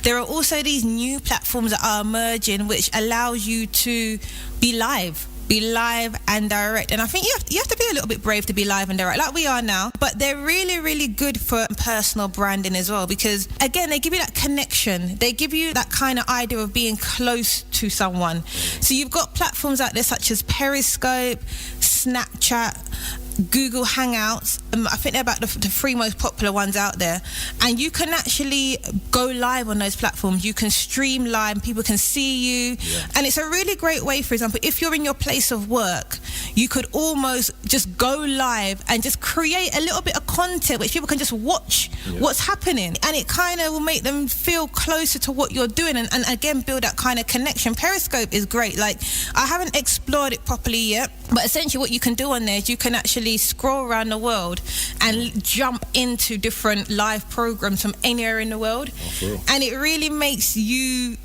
There are also these new platforms that are emerging which allows you to be live and direct. And I think you have to be a little bit brave to be live and direct, like we are now. But they're really, really good for personal branding as well, because again, they give you that connection. They give you that kind of idea of being close to someone. So you've got platforms out there such as Periscope, Snapchat, Google Hangouts. I think they're about the three most popular ones out there. And you can actually go live on those platforms. You can stream live, people can see you. Yeah. And it's a really great way, for example, if you're in your place of work, you could almost just go live and just create a little bit of content which people can just watch what's happening. And it kind of will make them feel closer to what you're doing and again, build that kind of connection. Periscope is great. Like, I haven't explored it properly yet, but essentially what you can do on there is you can actually scroll around the world and jump into different live programs from anywhere in the world. And it really makes you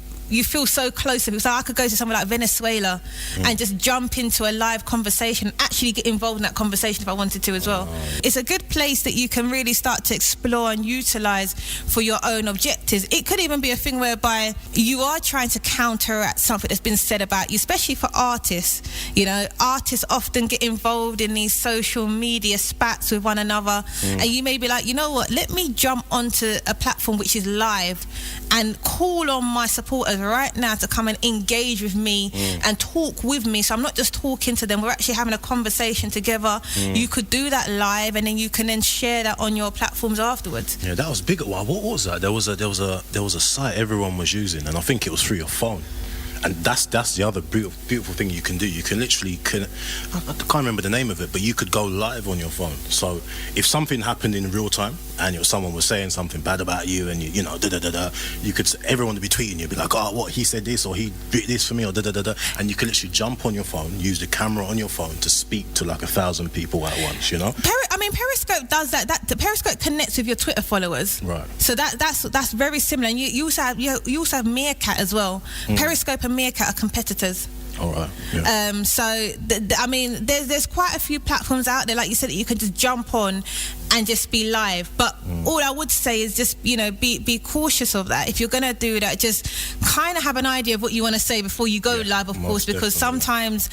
feel so close to people. So I could go to somewhere like Venezuela and just jump into a live conversation, actually get involved in that conversation if I wanted to as well. It's a good place that you can really start to explore and utilize for your own objectives. It could even be a thing whereby you are trying to counteract something that's been said about you, especially for artists. You know, artists often get involved in these social media spats with one another, and you may be like, you know what, let me jump onto a platform which is live and call on my supporters right now to come and engage with me and talk with me. So I'm not just talking to them, we're actually having a conversation together. You could do that live, and then you can then share that on your platforms afterwards. Yeah, that was big. What was that? There was a site everyone was using, and I think it was through your phone. And that's the other beautiful thing you can do. You can literally, I can't remember the name of it, but you could go live on your phone. So if something happened in real time and someone was saying something bad about you, and you know, you could, everyone would be tweeting you, be like, oh, what, he said this, or he did this for me, or and you could literally jump on your phone, use the camera on your phone to speak to like 1,000 people at once, you know? Periscope does that. Periscope connects with your Twitter followers. Right. So that's very similar. And you also have Meerkat as well. Periscope and Meerkat are competitors. All right. Yeah. So there's quite a few platforms out there, like you said, that you can just jump on and just be live. But all I would say is just, you know, be cautious of that. If you're going to do that, just kind of have an idea of what you want to say before you go live, of course, because sometimes,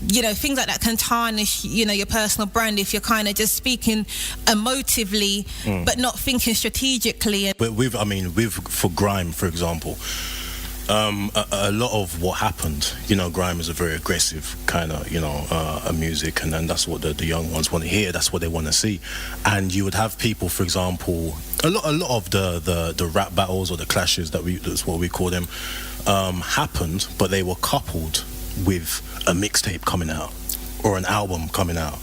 you know, things like that can tarnish, you know, your personal brand if you're kind of just speaking emotively but not thinking strategically. But for grime, for example, a lot of what happened, you know, grime is a very aggressive kind of, you know, music, and then that's what the young ones want to hear, that's what they want to see. And you would have people, for example, a lot of the rap battles or the clashes, that's what we call them, happened, but they were coupled with a mixtape coming out or an album coming out.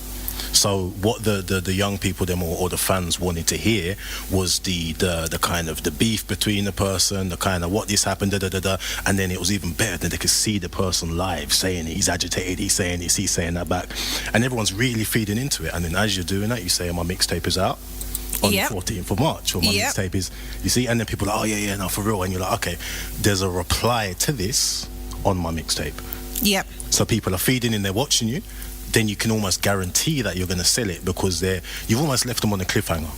So what the young people or the fans wanted to hear was the kind of the beef between the person, the kind of what this happened, and then it was even better that they could see the person live saying it. He's agitated, he's saying this, he's saying that back, and everyone's really feeding into it. And then as you're doing that, you say, my mixtape is out on the 14th of March, or my mixtape is, you see, and then people are like, oh yeah, no, for real, and you're like, okay, there's a reply to this on my mixtape. Yep. So people are feeding in, they're watching you. Then you can almost guarantee that you're going to sell it, because you've almost left them on a cliffhanger.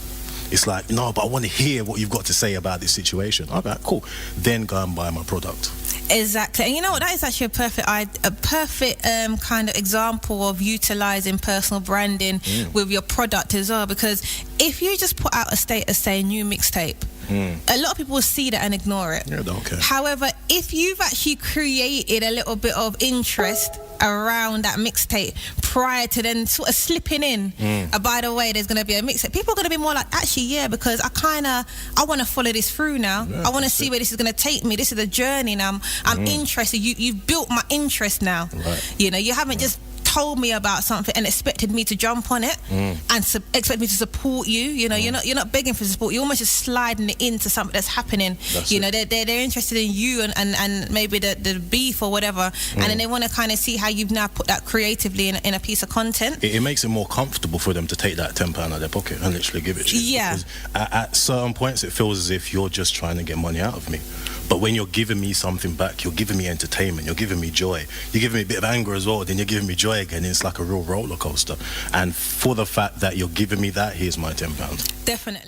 It's like, no, but I want to hear what you've got to say about this situation. All right, cool. Then go and buy my product. Exactly. And you know what, that is actually a perfect kind of example of utilizing personal branding with your product as well, because if you just put out a status saying new mixtape, a lot of people will see that and ignore it. Yeah, don't care. However, if you've actually created a little bit of interest around that mixtape prior to then sort of slipping in, by the way, there's going to be a mixtape, people are going to be more like, actually, yeah, because I want to follow this through now. I want to see where this is going to take me. This is a journey now. I'm interested. You've built my interest now. Right. You know, you haven't just told me about something and expected me to jump on it and expect me to support you. You know, you're not begging for support. You're almost just sliding it into something that's happening. You know, they're interested in you and maybe the beef or whatever, and then they want to kind of see how you've now put that creatively in a piece of content. It makes it more comfortable for them to take that £10 out of their pocket and literally give it to you. Yeah. Because at certain points, it feels as if you're just trying to get money out of me. But when you're giving me something back, you're giving me entertainment, you're giving me joy, you're giving me a bit of anger as well, then you're giving me joy again. It's like a real roller coaster. And for the fact that you're giving me that, here's my £10. Definitely.